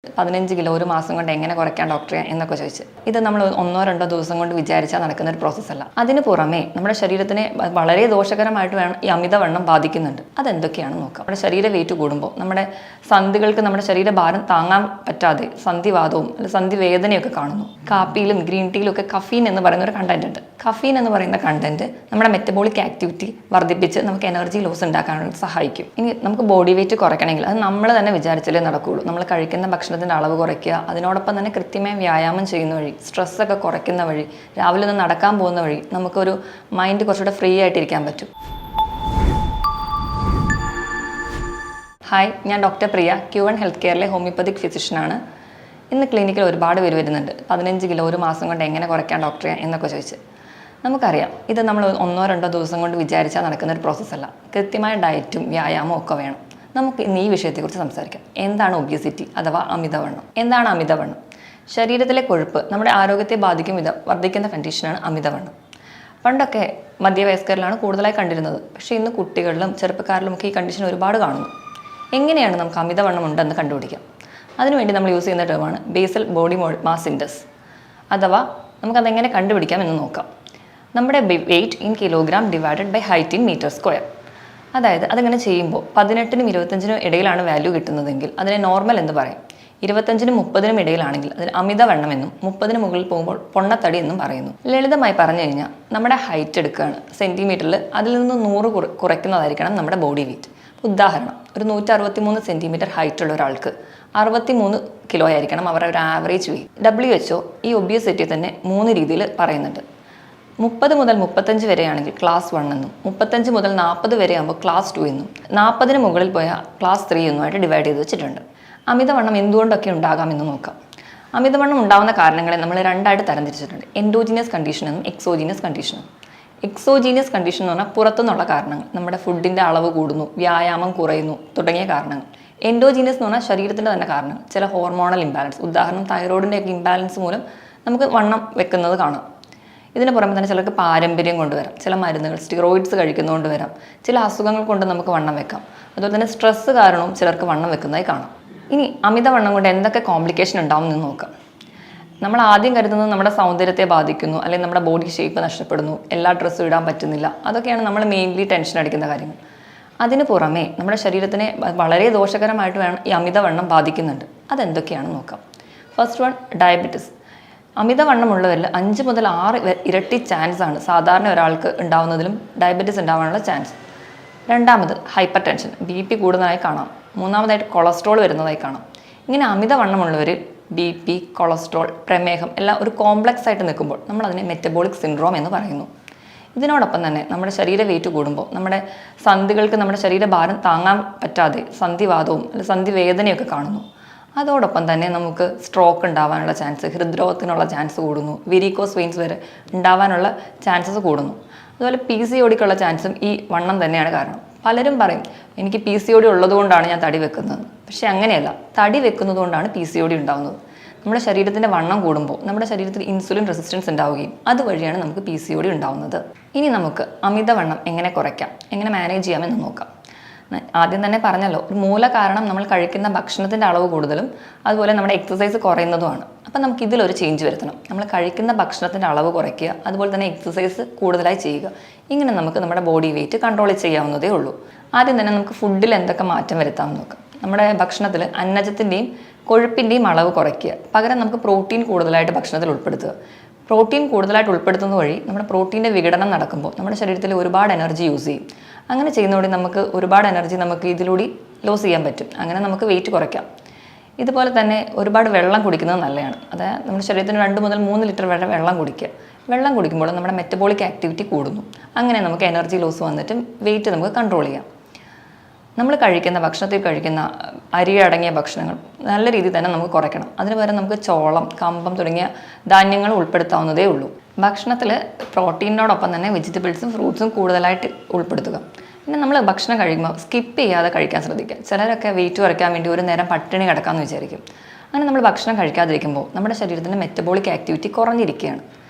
15 kilo ഒരു മാസം കൊണ്ട് എങ്ങനെ കുറയ്ക്കാൻ ഡോക്ടറെ എന്നൊക്കെ ചോദിച്ച്. ഇത് നമ്മൾ 1-2 ദിവസം കൊണ്ട് വിചാരിച്ചാൽ നടക്കുന്ന ഒരു പ്രോസസ്സല്ല. അതിന് പുറമെ നമ്മുടെ ശരീരത്തിനെ വളരെ ദോഷകരമായിട്ട് ഈ അമിതവണ്ണം ബാധിക്കുന്നുണ്ട്. അതെന്തൊക്കെയാണെന്ന് നോക്കാം. നമ്മുടെ ശരീര വെയിറ്റ് കൂടുമ്പോൾ നമ്മുടെ സന്ധികൾക്ക് നമ്മുടെ ശരീരഭാരം താങ്ങാൻ പറ്റാതെ സന്ധിവാദവും അല്ലെങ്കിൽ സന്ധിവേദനയൊക്കെ കാണുന്നു. കാപ്പിയിലും ഗ്രീൻ ടീയിലും ഒക്കെ കഫീൻ എന്ന് പറയുന്ന ഒരു കണ്ടന്റ് ഉണ്ട്. കഫീൻ എന്ന് പറയുന്ന കണ്ടന്റ് നമ്മുടെ മെറ്റബോളിക് ആക്ടിവിറ്റി വർദ്ധിപ്പിച്ച് നമുക്ക് എനർജി ലോസ് ഉണ്ടാക്കാനായിട്ട് സഹായിക്കും. ഇനി നമുക്ക് ബോഡി വെയിറ്റ് കുറയ്ക്കണമെങ്കിൽ അത് നമ്മൾ തന്നെ വിചാരിച്ചാലേ നടക്കുകയുള്ളൂ. നമ്മൾ കഴിക്കുന്ന ഭക്ഷണത്തിൻ്റെ അളവ് കുറയ്ക്കുക, അതിനോടൊപ്പം തന്നെ കൃത്യമായി വ്യായാമം ചെയ്യുന്ന വഴി, സ്ട്രെസ്സൊക്കെ കുറയ്ക്കുന്ന വഴി, രാവിലെ ഒന്ന് നടക്കാൻ പോകുന്ന വഴി നമുക്കൊരു മൈൻഡ് കുറച്ചുകൂടെ ഫ്രീ ആയിട്ടിരിക്കാൻ പറ്റും. ഹായ്, ഞാൻ ഡോക്ടർ പ്രിയ, Q1 ഹെൽത്ത് കെയറിലെ ഹോമിയോപ്പതിക് ഫിസിഷ്യനാണ്. ഇന്ന് ക്ലിനിക്കിൽ ഒരുപാട് പേര് വരുന്നുണ്ട്. 15 കിലോ ഒരു മാസം കൊണ്ട് എങ്ങനെ കുറയ്ക്കാൻ ഡോക്ടറെ എന്നൊക്കെ ചോദിച്ച്. നമുക്കറിയാം, ഇത് നമ്മൾ 1-2 ദിവസം കൊണ്ട് വിചാരിച്ചാൽ നടക്കുന്ന ഒരു പ്രോസസ്സല്ല. കൃത്യമായ ഡയറ്റും വ്യായാമവും ഒക്കെ വേണം. നമുക്ക് ഇന്ന് ഈ വിഷയത്തെക്കുറിച്ച് സംസാരിക്കാം. എന്താണ് ഒബിയസിറ്റി അഥവാ അമിതവണ്ണം? എന്താണ് അമിതവണ്ണം? ശരീരത്തിലെ കൊഴുപ്പ് നമ്മുടെ ആരോഗ്യത്തെ ബാധിക്കും വിധം വർദ്ധിക്കുന്ന കണ്ടീഷനാണ് അമിതവണ്ണം. പണ്ടൊക്കെ മധ്യവയസ്കരിലാണ് കൂടുതലായി കണ്ടിരുന്നത്. പക്ഷേ ഇന്ന് കുട്ടികളിലും ചെറുപ്പക്കാരിലും ഒക്കെ ഈ കണ്ടീഷൻ ഒരുപാട് കാണുന്നു. എങ്ങനെയാണ് നമുക്ക് അമിതവണ്ണം ഉണ്ടെന്ന് കണ്ടുപിടിക്കാം? അതിനുവേണ്ടി നമ്മൾ യൂസ് ചെയ്യുന്ന ടേമാണ് ബേസൽ ബോഡി മാസ് ഇൻഡെക്സ്, അഥവാ നമുക്കതെങ്ങനെ കണ്ടുപിടിക്കാം എന്ന് നോക്കാം. നമ്മുടെ weight in kilogram divided by height in metre square. അതായത് അതിങ്ങനെ ചെയ്യുമ്പോൾ 18-നും 25-നും ഇടയിലാണ് വാല്യൂ കിട്ടുന്നതെങ്കിൽ അതിനെ നോർമൽ എന്ന് പറയും. 25-നും 30-നും ഇടയിലാണെങ്കിൽ അതിന് അമിതവണ്ണം എന്നും 30-ന് മുകളിൽ പോകുമ്പോൾ പൊണ്ണത്തടി എന്നും പറയുന്നു. ലളിതമായി പറഞ്ഞു കഴിഞ്ഞാൽ നമ്മുടെ ഹൈറ്റ് എടുക്കുകയാണ് സെൻറ്റിമീറ്ററിൽ, അതിൽ നിന്ന് 100 കുറയ്ക്കുന്നതായിരിക്കണം നമ്മുടെ ബോഡി വെയിറ്റ്. ഉദാഹരണം, ഒരു 163 സെൻറ്റിമീറ്റർ ഹൈറ്റ് ഉള്ള ഒരാൾക്ക് 63 കിലോ ആയിരിക്കണം അവരുടെ ഒരു ആവറേജ് വെയിറ്റ്. WHO ഈ ഒബിയസിറ്റി തന്നെ 3 രീതിയിൽ പറയുന്നുണ്ട്. 30 മുതൽ 35 വരെയാണെങ്കിൽ ക്ലാസ് 1 എന്നും, 35 മുതൽ 40 വരെ ആകുമ്പോൾ ക്ലാസ് 2 എന്നും, 40-ന് മുകളിൽ പോയാൽ ക്ലാസ് 3 എന്നുമായിട്ട് ഡിവൈഡ് ചെയ്ത് വെച്ചിട്ടുണ്ട്. അമിതവണ്ണം എന്തുകൊണ്ടൊക്കെ ഉണ്ടാകാമെന്ന് നോക്കാം. അമിതവണ്ണം ഉണ്ടാകുന്ന കാരണങ്ങളെ നമ്മൾ 2ആയിട്ട് തരംതിരിച്ചിട്ടുണ്ട്: എൻഡോജീനിയസ് കണ്ടീഷൻ എന്നും എക്സോജീനിയസ് കണ്ടീഷനും. എക്സോജീനിയസ് കണ്ടീഷൻ എന്ന് പറഞ്ഞാൽ പുറത്തുനിന്നുള്ള കാരണങ്ങൾ, നമ്മുടെ ഫുഡിൻ്റെ അളവ് കൂടുന്നു, വ്യായാമം കുറയുന്നു തുടങ്ങിയ കാരണങ്ങൾ. എൻഡോജീനിയസ് എന്ന് പറഞ്ഞാൽ ശരീരത്തിൻ്റെ തന്നെ കാരണങ്ങൾ, ചില ഹോർമോണൽ ഇംബാലൻസ്, ഉദാഹരണം തൈറോയിഡിൻ്റെയൊക്കെ ഇംബാലൻസ് മൂലം നമുക്ക് വണ്ണം വെക്കുന്നത് കാണാം. ഇതിന് പുറമെ തന്നെ ചിലർക്ക് പാരമ്പര്യം കൊണ്ടുവരാം, ചില മരുന്നുകൾ സ്റ്റിറോയിഡ്സ് കഴിക്കുന്നതുകൊണ്ട് വരാം, ചില അസുഖങ്ങൾ കൊണ്ട് നമുക്ക് വണ്ണം വെക്കാം. അതുപോലെ തന്നെ സ്ട്രെസ്സ് കാരണവും ചിലർക്ക് വണ്ണം വെക്കുന്നതായി കാണാം. ഇനി അമിതവണ്ണം കൊണ്ട് എന്തൊക്കെ കോംപ്ലിക്കേഷൻ ഉണ്ടാവും എന്ന് നോക്കാം. നമ്മൾ ആദ്യം കരുതുന്നത് നമ്മുടെ സൗന്ദര്യത്തെ ബാധിക്കുന്നു, അല്ലെങ്കിൽ നമ്മുടെ ബോഡി ഷേപ്പ് നഷ്ടപ്പെടുന്നു, എല്ലാ ഡ്രസ്സും ഇടാൻ പറ്റുന്നില്ല, അതൊക്കെയാണ് നമ്മൾ മെയിൻലി ടെൻഷൻ അടിക്കുന്ന കാര്യങ്ങൾ. അതിന് പുറമെ നമ്മുടെ ശരീരത്തിനെ വളരെ ദോഷകരമായിട്ട് ഈ അമിതവണ്ണം ബാധിക്കുന്നുണ്ട്. അതെന്തൊക്കെയാണെന്ന് നോക്കാം. First one, diabetes. അമിതവണ്ണമുള്ളവരിൽ 5 മുതൽ 6 ഇരട്ടി ചാൻസ് ആണ് സാധാരണ ഒരാൾക്ക് ഉണ്ടാവുന്നതിലും ഡയബറ്റിസ് ഉണ്ടാവാനുള്ള ചാൻസ്. രണ്ടാമത്, ഹൈപ്പർ ടെൻഷൻ, BP കൂടുന്നതായി കാണാം. മൂന്നാമതായിട്ട് കൊളസ്ട്രോൾ വരുന്നതായി കാണാം. ഇങ്ങനെ അമിതവണ്ണമുള്ളവർ BP, കൊളസ്ട്രോൾ, പ്രമേഹം എല്ലാം ഒരു കോംപ്ലക്സ് ആയിട്ട് നിൽക്കുമ്പോൾ നമ്മൾ അതിനെ മെറ്റബോളിക് സിൻഡ്രോം എന്ന് പറയുന്നു. ഇതിനോടൊപ്പം തന്നെ നമ്മുടെ ശരീര വെയിറ്റ് കൂടുമ്പോൾ നമ്മുടെ സന്ധികൾക്ക് നമ്മുടെ ശരീരഭാരം താങ്ങാൻ പറ്റാതെ സന്ധിവാദവും അല്ലെങ്കിൽ സന്ധിവേദനയൊക്കെ കാണുന്നു. അതോടൊപ്പം തന്നെ നമുക്ക് സ്ട്രോക്ക് ഉണ്ടാവാനുള്ള ചാൻസ്, ഹൃദ്രോഗത്തിനുള്ള ചാൻസ് കൂടുന്നു, വെരിക്കോസ് വെയിൻസ് വരെ ഉണ്ടാവാനുള്ള ചാൻസസ് കൂടുന്നു. അതുപോലെ PCODക്കുള്ള ചാൻസും ഈ വണ്ണം തന്നെയാണ് കാരണം. പലരും പറയും എനിക്ക് PCOD ഉള്ളതുകൊണ്ടാണ് ഞാൻ തടി വെക്കുന്നത്. പക്ഷേ അങ്ങനെയല്ല, തടി വെക്കുന്നത് കൊണ്ടാണ് PCOD ഉണ്ടാകുന്നത്. നമ്മുടെ ശരീരത്തിൻ്റെ വണ്ണം കൂടുമ്പോൾ നമ്മുടെ ശരീരത്തിൽ ഇൻസുലിൻ റെസിസ്റ്റൻസ് ഉണ്ടാവുകയും അതുവഴിയാണ് നമുക്ക് PCOD ഉണ്ടാവുന്നത്. ഇനി നമുക്ക് അമിതവണ്ണം എങ്ങനെ കുറയ്ക്കാം, എങ്ങനെ മാനേജ് ചെയ്യാമെന്ന് നോക്കാം. ആദ്യം തന്നെ പറഞ്ഞല്ലോ, ഒരു മൂല കാരണം നമ്മൾ കഴിക്കുന്ന ഭക്ഷണത്തിൻ്റെ അളവ് കൂടുതലും അതുപോലെ നമ്മുടെ എക്സസൈസ് കുറയുന്നതുമാണ്. അപ്പം നമുക്ക് ഇതിലൊരു ചേഞ്ച് വരുത്തണം. നമ്മൾ കഴിക്കുന്ന ഭക്ഷണത്തിൻ്റെ അളവ് കുറയ്ക്കുക, അതുപോലെ തന്നെ എക്സസൈസ് കൂടുതലായി ചെയ്യുക. ഇങ്ങനെ നമുക്ക് നമ്മുടെ ബോഡി വെയിറ്റ് കൺട്രോൾ ചെയ്യാവുന്നതേ ഉള്ളൂ. ആദ്യം തന്നെ നമുക്ക് ഫുഡിൽ എന്തൊക്കെ മാറ്റം വരുത്താമെന്ന് നോക്കാം. നമ്മുടെ ഭക്ഷണത്തിൽ അന്നജത്തിൻ്റെയും കൊഴുപ്പിൻ്റെയും അളവ് കുറയ്ക്കുക, പകരം നമുക്ക് പ്രോട്ടീൻ കൂടുതലായിട്ട് ഭക്ഷണത്തിൽ ഉൾപ്പെടുത്തുക. പ്രോട്ടീൻ കൂടുതലായിട്ട് ഉൾപ്പെടുത്തുന്ന വഴി നമ്മുടെ പ്രോട്ടീൻ്റെ വിഘടനം നടക്കുമ്പോൾ നമ്മുടെ ശരീരത്തിൽ ഒരുപാട് എനർജി യൂസ് ചെയ്യും. അങ്ങനെ ചെയ്യുന്നതോടെ നമുക്ക് ഒരുപാട് എനർജി നമുക്ക് ഇതിലൂടെ ലോസ് ചെയ്യാൻ പറ്റും. അങ്ങനെ നമുക്ക് വെയിറ്റ് കുറയ്ക്കാം. ഇതുപോലെ തന്നെ ഒരുപാട് വെള്ളം കുടിക്കുന്നത് നല്ലതാണ്. അതായത് നമ്മുടെ ശരീരത്തിന് 2 മുതൽ 3 ലിറ്റർ വരെ വെള്ളം കുടിക്കുക. വെള്ളം കുടിക്കുമ്പോൾ നമ്മുടെ മെറ്റബോളിക് ആക്ടിവിറ്റി കൂടുന്നു. അങ്ങനെ നമുക്ക് എനർജി ലോസ് വന്നിട്ട് വെയിറ്റ് നമുക്ക് കൺട്രോൾ ചെയ്യാം. നമ്മൾ കഴിക്കുന്ന ഭക്ഷണത്തിൽ കഴിക്കുന്ന അരി അടങ്ങിയ ഭക്ഷണങ്ങൾ നല്ല രീതിയിൽ തന്നെ നമുക്ക് കുറയ്ക്കണം. അതിന് പകരം നമുക്ക് ചോളം, കമ്പം തുടങ്ങിയ ധാന്യങ്ങൾ ഉൾപ്പെടുത്താവുന്നതേ ഉള്ളൂ. ഭക്ഷണത്തിൽ പ്രോട്ടീനോടൊപ്പം തന്നെ വെജിറ്റബിൾസും ഫ്രൂട്ട്സും കൂടുതലായിട്ട് ഉൾപ്പെടുത്തുക. പിന്നെ നമ്മൾ ഭക്ഷണം കഴിക്കുമ്പോൾ സ്കിപ്പ് ചെയ്യാതെ കഴിക്കാൻ ശ്രദ്ധിക്കുക. ചിലരൊക്കെ വെയിറ്റ് കുറയ്ക്കാൻ വേണ്ടി ഒരു നേരം പട്ടിണി കിടക്കാമെന്ന് വിചാരിക്കും. അങ്ങനെ നമ്മൾ ഭക്ഷണം കഴിക്കാതിരിക്കുമ്പോൾ നമ്മുടെ ശരീരത്തിൻ്റെ മെറ്റബോളിക് ആക്ടിവിറ്റി കുറഞ്ഞിരിക്കുകയാണ്.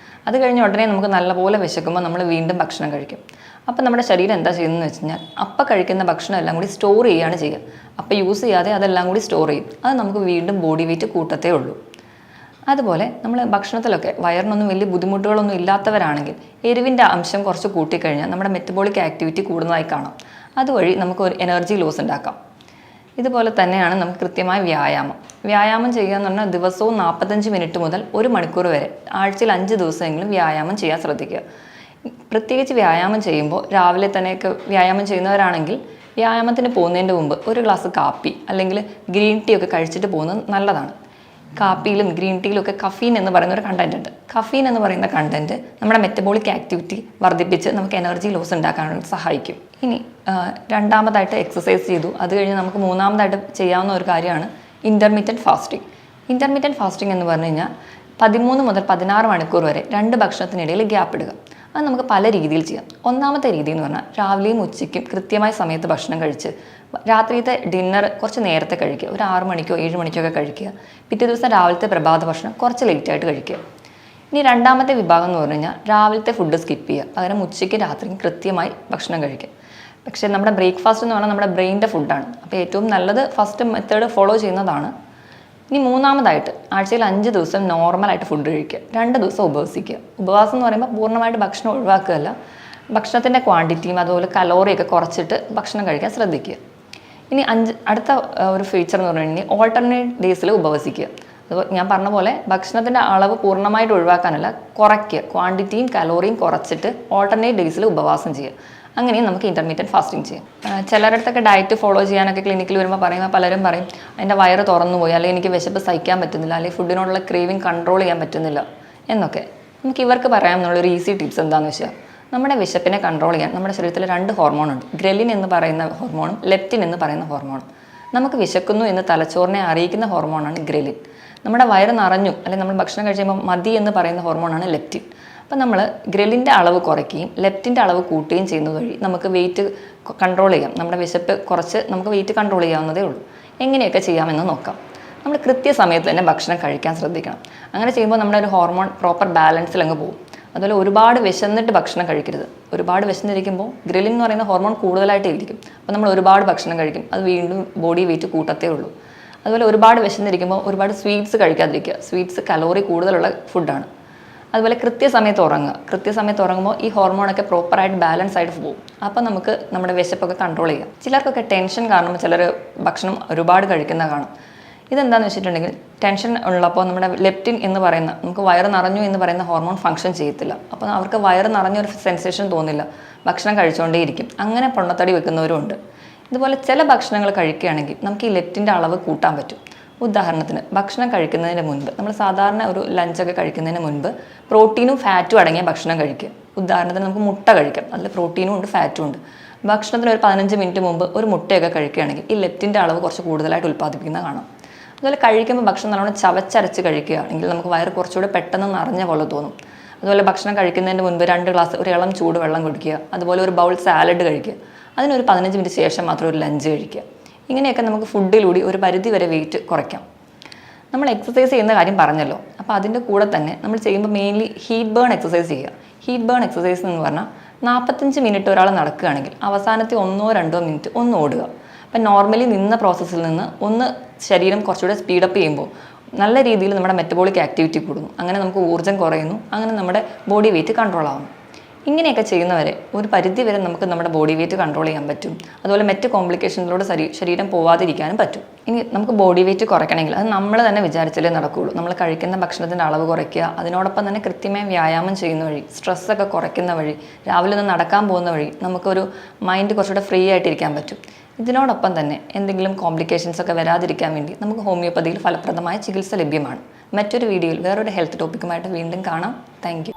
അത് കഴിഞ്ഞ് ഉടനെ നമുക്ക് നല്ലപോലെ വിശക്കുമ്പോൾ നമ്മൾ വീണ്ടും ഭക്ഷണം കഴിക്കും. അപ്പോൾ നമ്മുടെ ശരീരം എന്താ ചെയ്യുന്നതെന്ന് വെച്ച് കഴിഞ്ഞാൽ അപ്പം കഴിക്കുന്ന ഭക്ഷണം എല്ലാം കൂടി സ്റ്റോർ ചെയ്യുകയാണ് ചെയ്യുക. അപ്പം യൂസ് ചെയ്യാതെ അതെല്ലാം കൂടി സ്റ്റോർ ചെയ്യും. അത് നമുക്ക് വീണ്ടും ബോഡി വെയിറ്റ് കൂട്ടത്തേ ഉള്ളൂ. അതുപോലെ നമ്മൾ ഭക്ഷണത്തിലൊക്കെ വയറിനൊന്നും വലിയ ബുദ്ധിമുട്ടുകളൊന്നും ഇല്ലാത്തവരാണെങ്കിൽ എരിവിൻ്റെ അംശം കുറച്ച് കൂട്ടിക്കഴിഞ്ഞാൽ നമ്മുടെ മെറ്റബോളിക് ആക്ടിവിറ്റി കൂടുന്നതായി കാണാം. അതുവഴി നമുക്ക് ഒരു എനർജി ലോസ് ഉണ്ടാക്കാം. ഇതുപോലെ തന്നെയാണ് നമുക്ക് കൃത്യമായ വ്യായാമം ചെയ്യുക എന്ന് പറഞ്ഞാൽ ദിവസവും 45 മിനിറ്റ് മുതൽ 1 മണിക്കൂർ വരെ ആഴ്ചയിൽ 5 ദിവസമെങ്കിലും വ്യായാമം ചെയ്യാൻ ശ്രദ്ധിക്കുക. പ്രത്യേകിച്ച് വ്യായാമം ചെയ്യുമ്പോൾ രാവിലെ തന്നെയൊക്കെ വ്യായാമം ചെയ്യുന്നവരാണെങ്കിൽ വ്യായാമത്തിന് പോകുന്നതിൻ്റെ മുമ്പ് ഒരു ഗ്ലാസ് കാപ്പി അല്ലെങ്കിൽ ഗ്രീൻ ടീ ഒക്കെ കഴിച്ചിട്ട് പോകുന്നത് നല്ലതാണ്. കാപ്പിയിലും ഗ്രീൻ ടീയിലും ഒക്കെ കഫീൻ എന്ന് പറയുന്ന ഒരു കണ്ടന്റ് ഉണ്ട്. കഫീൻ എന്ന് പറയുന്ന കണ്ടന്റ് നമ്മുടെ മെറ്റബോളിക് ആക്ടിവിറ്റി വർദ്ധിപ്പിച്ച് നമുക്ക് എനർജി ലോസ് ഉണ്ടാക്കാനായിട്ട് സഹായിക്കും. ഇനി രണ്ടാമതായിട്ട് എക്സസൈസ് ചെയ്തു. അത് കഴിഞ്ഞ് നമുക്ക് മൂന്നാമതായിട്ട് ചെയ്യാവുന്ന ഒരു കാര്യമാണ് ഇൻ്റർമീഡിയറ്റ് ഫാസ്റ്റിംഗ്. ഇൻ്റർമീഡിയറ്റ് ഫാസ്റ്റിംഗ് എന്ന് പറഞ്ഞു കഴിഞ്ഞാൽ 13 മുതൽ 16 മണിക്കൂർ വരെ 2 ഭക്ഷണത്തിനിടയിൽ ഗ്യാപ്പ് ഇടുക. അത് നമുക്ക് പല രീതിയിൽ ചെയ്യാം. ഒന്നാമത്തെ രീതി എന്ന് പറഞ്ഞാൽ രാവിലെയും ഉച്ചയ്ക്കും കൃത്യമായ സമയത്ത് ഭക്ഷണം കഴിച്ച് രാത്രിയത്തെ ഡിന്നർ കുറച്ച് നേരത്തെ കഴിക്കുക. ഒരു 6 മണിക്കോ 7 മണിക്കോ ഒക്കെ കഴിക്കുക. പിറ്റേ ദിവസം രാവിലത്തെ പ്രഭാത ഭക്ഷണം കുറച്ച് ലേറ്റായിട്ട് കഴിക്കുക. ഇനി രണ്ടാമത്തെ വിഭാഗം എന്ന് പറഞ്ഞു കഴിഞ്ഞാൽ രാവിലത്തെ ഫുഡ് സ്കിപ്പ് ചെയ്യുക. പകരം ഉച്ചയ്ക്ക് രാത്രിയും കൃത്യമായി ഭക്ഷണം കഴിക്കുക. പക്ഷേ നമ്മുടെ ബ്രേക്ക്ഫാസ്റ്റ് എന്ന് പറഞ്ഞാൽ നമ്മുടെ ബ്രെയിനിൻ്റെ ഫുഡാണ്. അപ്പോൾ ഏറ്റവും നല്ലത് ഫസ്റ്റ് മെത്തേഡ് ഫോളോ ചെയ്യുന്നതാണ്. ഇനി മൂന്നാമതായിട്ട് ആഴ്ചയിൽ 5 ദിവസം നോർമലായിട്ട് ഫുഡ് കഴിക്കുക. 2 ദിവസം ഉപവസിക്കുക. ഉപവാസം എന്ന് പറയുമ്പോൾ പൂർണ്ണമായിട്ട് ഭക്ഷണം ഒഴിവാക്കുകയല്ല, ഭക്ഷണത്തിൻ്റെ ക്വാണ്ടിറ്റിയും അതുപോലെ കലോറിയൊക്കെ കുറച്ചിട്ട് ഭക്ഷണം കഴിക്കാൻ ശ്രദ്ധിക്കുക. ഇനി അടുത്ത ഒരു ഫീച്ചർ എന്ന് പറഞ്ഞു കഴിഞ്ഞാൽ ഓൾട്ടർനേറ്റ് ഡേയ്സിൽ ഉപവസിക്കുക. അത് ഞാൻ പറഞ്ഞ പോലെ ഭക്ഷണത്തിൻ്റെ അളവ് പൂർണ്ണമായിട്ട് ഒഴിവാക്കാനല്ല, കുറയ്ക്കുക. ക്വാണ്ടിറ്റിയും കലോറിയും കുറച്ചിട്ട് ഓൾട്ടർനേറ്റ് ഡേയ്സിൽ ഉപവാസം ചെയ്യുക. അങ്ങനെയും നമുക്ക് ഇൻ്റർമീഡിയറ്റ് ഫാസ്റ്റിംഗ് ചെയ്യാം. ചിലരിടത്തൊക്കെ ഡയറ്റ് ഫോളോ ചെയ്യാനൊക്കെ ക്ലിനിക്കിൽ വരുമ്പോൾ പറയുമ്പോൾ പലരും പറയും എൻ്റെ വയറ് തുറന്നു പോയി, അല്ലെങ്കിൽ എനിക്ക് വിശപ്പ് സഹിക്കാൻ പറ്റുന്നില്ല, അല്ലെങ്കിൽ ഫുഡിനോടുള്ള ക്രേവിങ് കൺട്രോൾ ചെയ്യാൻ പറ്റുന്നില്ല എന്നൊക്കെ. നമുക്ക് ഇവർക്ക് പറയാമെന്നുള്ളൊരു ഈസി ടിപ്സ് എന്താണെന്ന് വെച്ചാൽ, നമ്മുടെ വിശപ്പിനെ കൺട്രോൾ ചെയ്യാൻ നമ്മുടെ ശരീരത്തിൽ 2 ഹോർമോണുണ്ട്. ഗ്രലിൻ എന്ന് പറയുന്ന ഹോർമോണും ലെപ്റ്റിൻ എന്ന് പറയുന്ന ഹോർമോണും. നമുക്ക് വിശക്കുന്നു എന്ന് തലച്ചോറിനെ അറിയിക്കുന്ന ഹോർമോണാണ് ഗ്രലിൻ. നമ്മുടെ വയറ് നിറഞ്ഞു അല്ലെങ്കിൽ നമ്മൾ ഭക്ഷണം കഴിക്കുമ്പോൾ മതി എന്ന് പറയുന്ന ഹോർമോണാണ് ലെപ്റ്റിൻ. അപ്പം നമ്മൾ ഗ്രലിൻ്റെ അളവ് കുറയ്ക്കുകയും ലെപ്റ്റിൻ്റെ അളവ് കൂട്ടുകയും ചെയ്യുന്നത് വഴി നമുക്ക് വെയിറ്റ് കൺട്രോൾ ചെയ്യാം. നമ്മുടെ വിശപ്പ് കുറച്ച് നമുക്ക് വെയിറ്റ് കൺട്രോൾ ചെയ്യാവുന്നതേ ഉള്ളൂ. എങ്ങനെയൊക്കെ ചെയ്യാമെന്ന് നോക്കാം. നമ്മൾ കൃത്യസമയത്ത് തന്നെ ഭക്ഷണം കഴിക്കാൻ ശ്രദ്ധിക്കണം. അങ്ങനെ ചെയ്യുമ്പോൾ നമ്മുടെ ഒരു ഹോർമോൺ പ്രോപ്പർ ബാലൻസിൽ അങ്ങ് പോകും. അതുപോലെ ഒരുപാട് വിശന്നിട്ട് ഭക്ഷണം കഴിക്കരുത്. ഒരുപാട് വിശന്നിരിക്കുമ്പോൾ ഗ്രലിൻ എന്ന് പറയുന്ന ഹോർമോൺ കൂടുതലായിട്ട് ഇരിക്കും. അപ്പോൾ നമ്മൾ ഒരുപാട് ഭക്ഷണം കഴിക്കും, അത് വീണ്ടും ബോഡി വെയിറ്റ് കൂട്ടത്തേ ഉള്ളൂ. അതുപോലെ ഒരുപാട് വിശന്നിരിക്കുമ്പോൾ ഒരുപാട് സ്വീറ്റ്സ് കഴിക്കാതിരിക്കുക. സ്വീറ്റ്സ് കലോറി കൂടുതലുള്ള ഫുഡാണ്. അതുപോലെ കൃത്യസമയത്ത് ഉറങ്ങുമ്പോൾ ഈ ഹോർമോണൊക്കെ പ്രോപ്പറായിട്ട് ബാലൻസ് ആയിട്ട് പോകും. അപ്പോൾ നമുക്ക് നമ്മുടെ വിശപ്പൊക്കെ കൺട്രോൾ ചെയ്യാം. ചിലർക്കൊക്കെ ടെൻഷൻ കാരണം ചിലർ ഭക്ഷണം ഒരുപാട് കഴിക്കുന്ന കാണും. ഇതെന്താണെന്ന് വെച്ചിട്ടുണ്ടെങ്കിൽ ടെൻഷൻ ഉള്ളപ്പോൾ നമ്മുടെ ലെപ്റ്റിൻ എന്ന് പറയുന്ന നമുക്ക് വയറ് നിറഞ്ഞു എന്ന് പറയുന്ന ഹോർമോൺ ഫംഗ്ഷൻ ചെയ്യത്തില്ല. അപ്പോൾ അവർക്ക് വയറ് നിറഞ്ഞൊരു സെൻസേഷൻ തോന്നില്ല, ഭക്ഷണം കഴിച്ചുകൊണ്ടേയിരിക്കും. അങ്ങനെ പൊണ്ണത്തടി വെക്കുന്നവരും ഉണ്ട്. ഇതുപോലെ ചില ഭക്ഷണങ്ങൾ കഴിക്കുകയാണെങ്കിൽ നമുക്ക് ഈ ലെപ്റ്റിൻ്റെ അളവ് കൂട്ടാൻ പറ്റും. ഉദാഹരണത്തിന് ഭക്ഷണം കഴിക്കുന്നതിന് മുൻപ് നമ്മൾ സാധാരണ ഒരു ലഞ്ചൊക്കെ കഴിക്കുന്നതിന് മുൻപ് പ്രോട്ടീനും ഫാറ്റും അടങ്ങിയ ഭക്ഷണം കഴിക്കുക. ഉദാഹരണത്തിന് നമുക്ക് മുട്ട കഴിക്കാം, അതിൽ പ്രോട്ടീനും ഉണ്ട് ഫാറ്റും ഉണ്ട്. ഭക്ഷണത്തിന് ഒരു 15 മിനിറ്റ് മുമ്പ് ഒരു മുട്ടയൊക്കെ കഴിക്കുകയാണെങ്കിൽ ഈ ലെപ്റ്റിൻ്റെ അളവ് കുറച്ച് കൂടുതലായിട്ട് ഉൽപ്പാദിപ്പിക്കുന്ന കാണാം. അതുപോലെ കഴിക്കുമ്പോൾ ഭക്ഷണം നല്ലോണം ചവച്ചരച്ച് കഴിക്കുകയാണെങ്കിൽ നമുക്ക് വയറ് കുറച്ചുകൂടെ പെട്ടെന്ന് നിറഞ്ഞ പോലെ തോന്നും. അതുപോലെ ഭക്ഷണം കഴിക്കുന്നതിന് മുൻപ് 2 ഗ്ലാസ് ഒരു ഇളം ചൂട് വെള്ളം കുടിക്കുക. അതുപോലെ ഒരു ബൗൾ സാലഡ് കഴിക്കുക. അതിനൊരു 15 മിനിറ്റ് ശേഷം മാത്രം ഒരു ലഞ്ച് കഴിക്കുക. ഇങ്ങനെയൊക്കെ നമുക്ക് ഫുഡിലൂടെ ഒരു പരിധി വരെ വെയിറ്റ് കുറയ്ക്കാം. നമ്മൾ എക്സസൈസ് ചെയ്യുന്ന കാര്യം പറഞ്ഞല്ലോ, അപ്പോൾ അതിൻ്റെ കൂടെ തന്നെ നമ്മൾ ചെയ്യുമ്പോൾ മെയിൻലി ഹീറ്റ് ബേൺ എക്സസൈസ് ചെയ്യുക. ഹീറ്റ് ബേൺ എക്സസൈസ് എന്ന് പറഞ്ഞാൽ 45 മിനിറ്റ് ഒരാൾ നടക്കുകയാണെങ്കിൽ അവസാനത്തെ 1-2 മിനിറ്റ് ഒന്ന് ഓടുക. അപ്പം നോർമലി നിന്ന പ്രോസസ്സിൽ നിന്ന് ഒന്ന് ശരീരം കുറച്ചുകൂടെ സ്പീഡപ്പ് ചെയ്യുമ്പോൾ നല്ല രീതിയിൽ നമ്മുടെ മെറ്റബോളിക് ആക്ടിവിറ്റി കൂടുന്നു. അങ്ങനെ നമുക്ക് ഊർജ്ജം കുറയുന്നു. അങ്ങനെ നമ്മുടെ ബോഡി വെയിറ്റ് കൺട്രോൾ ആവുന്നു. ഇങ്ങനെയൊക്കെ ചെയ്യുന്നവരെ ഒരു പരിധി വരെ നമുക്ക് നമ്മുടെ ബോഡി വെയിറ്റ് കൺട്രോൾ ചെയ്യാൻ പറ്റും. അതുപോലെ മറ്റ് കോംപ്ലിക്കേഷനിലൂടെ ശരീരം പോവാതിരിക്കാനും പറ്റും. ഇനി നമുക്ക് ബോഡി വെയിറ്റ് കുറയ്ക്കണമെങ്കിൽ അത് നമ്മൾ തന്നെ വിചാരിച്ചാലേ നടക്കുകയുള്ളൂ. നമ്മൾ കഴിക്കുന്ന ഭക്ഷണത്തിൻ്റെ അളവ് കുറയ്ക്കുക, അതിനോടൊപ്പം തന്നെ കൃത്യമായി വ്യായാമം ചെയ്യുന്ന വഴി, സ്ട്രെസ്സൊക്കെ കുറയ്ക്കുന്ന വഴി, രാവിലെ ഒന്ന് നടക്കാൻ പോകുന്ന വഴി നമുക്കൊരു മൈൻഡ് കുറച്ചുകൂടെ ഫ്രീ ആയിട്ടിരിക്കാൻ പറ്റും. ഇതിനോടൊപ്പം തന്നെ എന്തെങ്കിലും കോംപ്ലിക്കേഷൻസ് ഒക്കെ വരാതിരിക്കാൻ വേണ്ടി നമുക്ക് ഹോമിയോപ്പതിയിൽ ഫലപ്രദമായ ചികിത്സ ലഭ്യമാണ്. മറ്റൊരു വീഡിയോയിൽ വേറൊരു ഹെൽത്ത് ടോപ്പിക്കുമായിട്ട് വീണ്ടും കാണാം. Thank you.